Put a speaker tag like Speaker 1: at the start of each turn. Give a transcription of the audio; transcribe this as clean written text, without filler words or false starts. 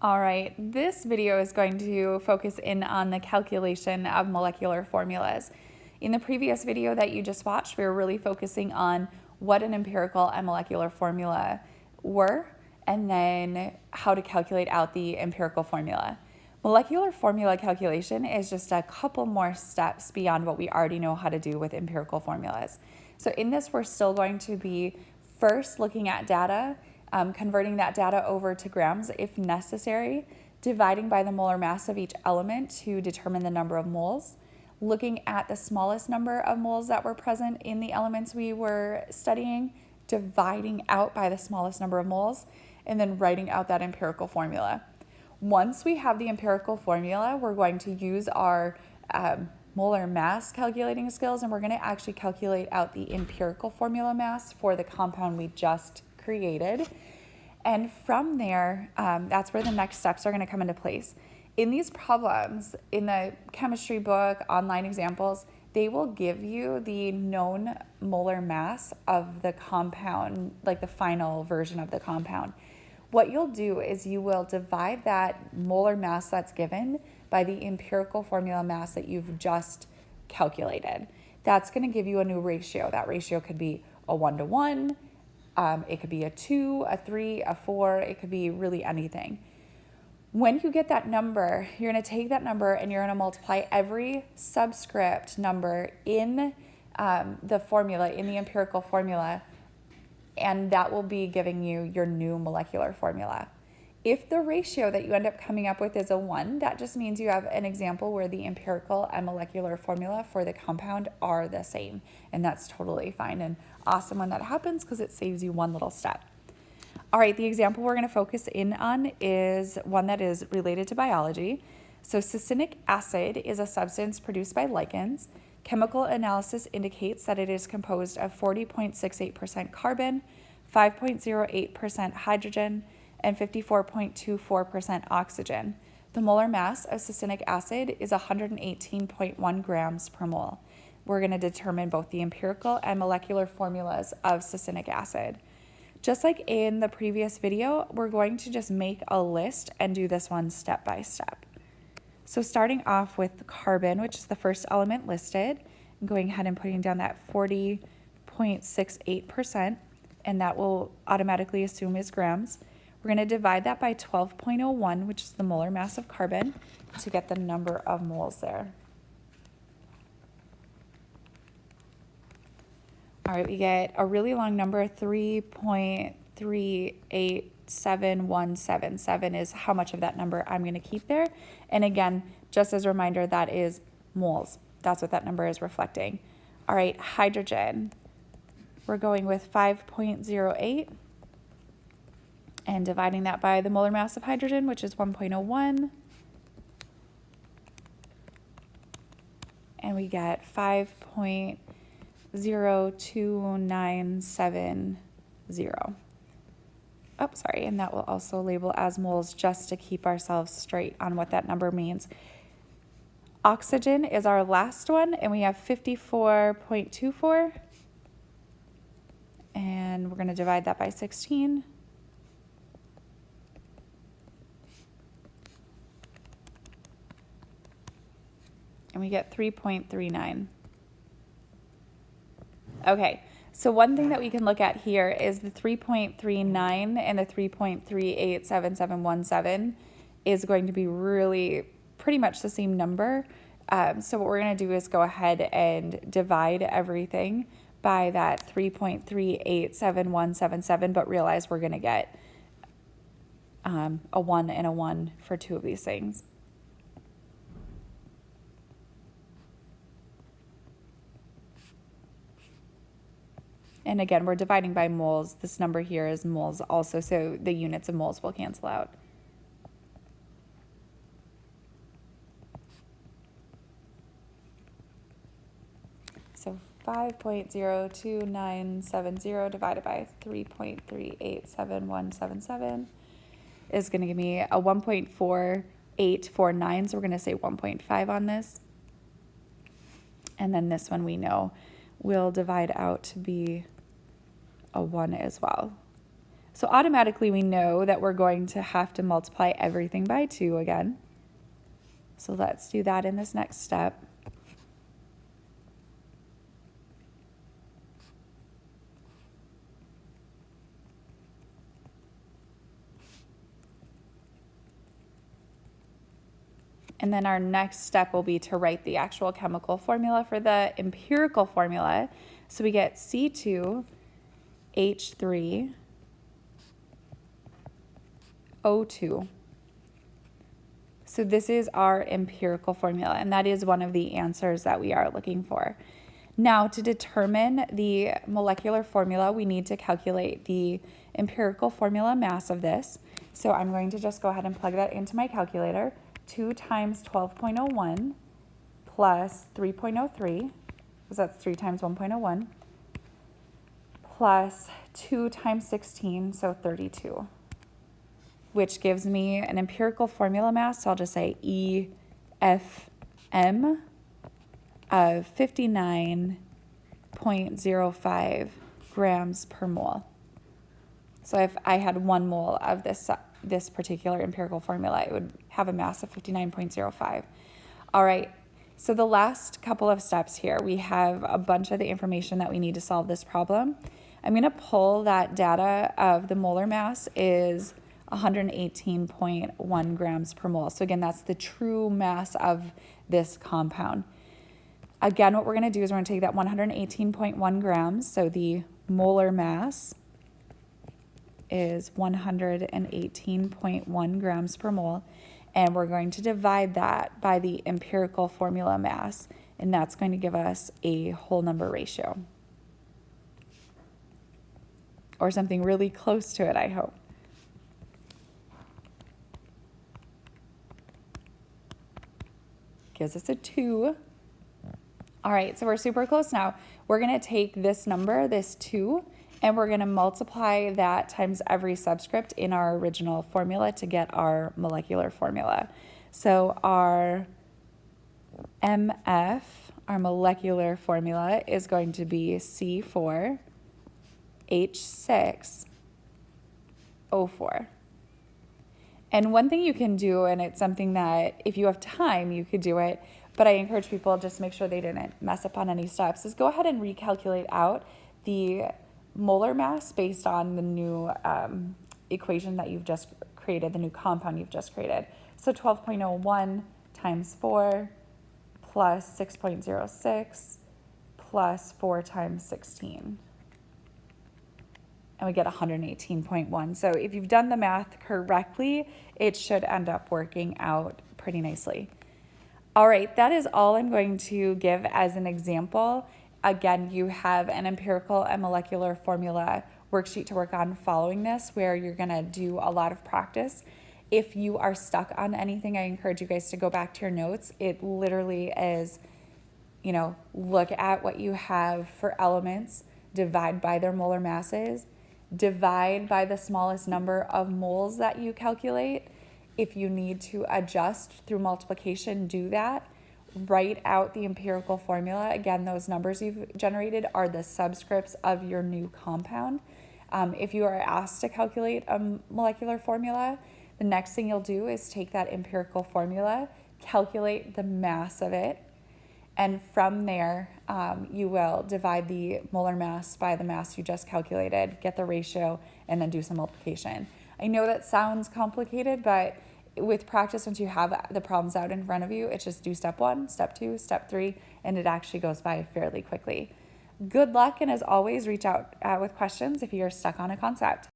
Speaker 1: All right, this video is going to focus in on the calculation of molecular formulas. In the previous video that you just watched, we were really focusing on what an empirical and molecular formula were, and then how to calculate out the empirical formula. Molecular formula calculation is just a couple more steps beyond what we already know how to do with empirical formulas. So in this, we're still going to be first looking at data, converting that data over to grams if necessary, dividing by the molar mass of each element to determine the number of moles, looking at the smallest number of moles that were present in the elements we were studying, dividing out by the smallest number of moles, and then writing out that empirical formula. Once we have the empirical formula, we're going to use our molar mass calculating skills, and we're going to actually calculate out the empirical formula mass for the compound we just created. And from there, that's where the next steps are going to come into place. In these problems, in the chemistry book, online examples, they will give you the known molar mass of the compound, like the final version of the compound. What you'll do is you will divide that molar mass that's given by the empirical formula mass that you've just calculated. That's going to give you a new ratio. That ratio could be a 1-to-1, it could be a 2, a 3, a 4, it could be really anything. When you get that number, you're going to take that number and you're going to multiply every subscript number in the formula, in the empirical formula, and that will be giving you your new molecular formula. If the ratio that you end up coming up with is a 1, that just means you have an example where the empirical and molecular formula for the compound are the same, and that's totally fine and awesome when that happens because it saves you one little step. All right, the example we're going to focus in on is one that is related to biology. So succinic acid is a substance produced by lichens. Chemical analysis indicates that it is composed of 40.68% carbon, 5.08% hydrogen, and 54.24% oxygen. The molar mass of succinic acid is 118.1 grams per mole. We're going to determine both the empirical and molecular formulas of succinic acid. Just like in the previous video, we're going to just make a list and do this one step by step. So starting off with carbon, which is the first element listed, I'm going ahead and putting down that 40.68%, and that will automatically assume is grams. We're going to divide that by 12.01, which is the molar mass of carbon, to get the number of moles there. All right, we get a really long number, 3.387177 is how much of that number I'm going to keep there. And again, just as a reminder, that is moles. That's what that number is reflecting. All right, hydrogen. We're going with 5.08 and dividing that by the molar mass of hydrogen, which is 1.01. And we get 5.02970. Oh, sorry, and that will also label as moles just to keep ourselves straight on what that number means. Oxygen is our last one, and we have 54.24. And we're going to divide that by 16. And we get 3.39. Okay, so one thing that we can look at here is the 3.39 and the 3.387717 is going to be really pretty much the same number. So what we're going to do is go ahead and divide everything by that 3.387177, but realize we're going to get a 1 and a 1 for two of these things. And again, we're dividing by moles. This number here is moles also, so the units of moles will cancel out. So 5.02970 divided by 3.387177 is going to give me a 1.4849, so we're going to say 1.5 on this. And then this one we know will divide out to be a 1 as well. So automatically we know that we're going to have to multiply everything by 2 again. So let's do that in this next step. And then our next step will be to write the actual chemical formula for the empirical formula. So we get C2H3O2. So this is our empirical formula, and that is one of the answers that we are looking for. Now, to determine the molecular formula, we need to calculate the empirical formula mass of this. So I'm going to just go ahead and plug that into my calculator. 2 times 12.01 plus 3.03, because that's 3 times 1.01, plus 2 times 16, so 32, which gives me an empirical formula mass, so I'll just say EFM of 59.05 grams per mole. So if I had 1 mole of this particular empirical formula, it would have a mass of 59.05. All right, so the last couple of steps here, we have a bunch of the information that we need to solve this problem. I'm going to pull that data of the molar mass is 118.1 grams per mole. So again, that's the true mass of this compound. Again, what we're going to do is we're going to take that 118.1 grams, so the molar mass is 118.1 grams per mole, and we're going to divide that by the empirical formula mass, and that's going to give us a whole number ratio, or something really close to it, I hope. Gives us a 2. All right, so we're super close now. We're going to take this number, this 2, and we're going to multiply that times every subscript in our original formula to get our molecular formula. So our MF, our molecular formula, is going to be C4H6O4. And one thing you can do, and it's something that if you have time, you could do it, but I encourage people just to make sure they didn't mess up on any steps, is go ahead and recalculate out the molar mass based on the new equation that you've just created, the new compound you've just created. So 12.01 times 4 plus 6.06 plus 4 times 16. And we get 118.1. So if you've done the math correctly, it should end up working out pretty nicely. All right, that is all I'm going to give as an example. Again, you have an empirical and molecular formula worksheet to work on following this, where you're gonna do a lot of practice. If you are stuck on anything, I encourage you guys to go back to your notes. It literally is, look at what you have for elements, divide by their molar masses, divide by the smallest number of moles that you calculate. If you need to adjust through multiplication, do that. Write out the empirical formula. Again, those numbers you've generated are the subscripts of your new compound. If you are asked to calculate a molecular formula, the next thing you'll do is take that empirical formula, calculate the mass of it, and from there, you will divide the molar mass by the mass you just calculated, get the ratio, and then do some multiplication. I know that sounds complicated, but with practice, once you have the problems out in front of you, it's just do step 1, step 2, step 3, and it actually goes by fairly quickly. Good luck, and as always, reach out with questions if you're stuck on a concept.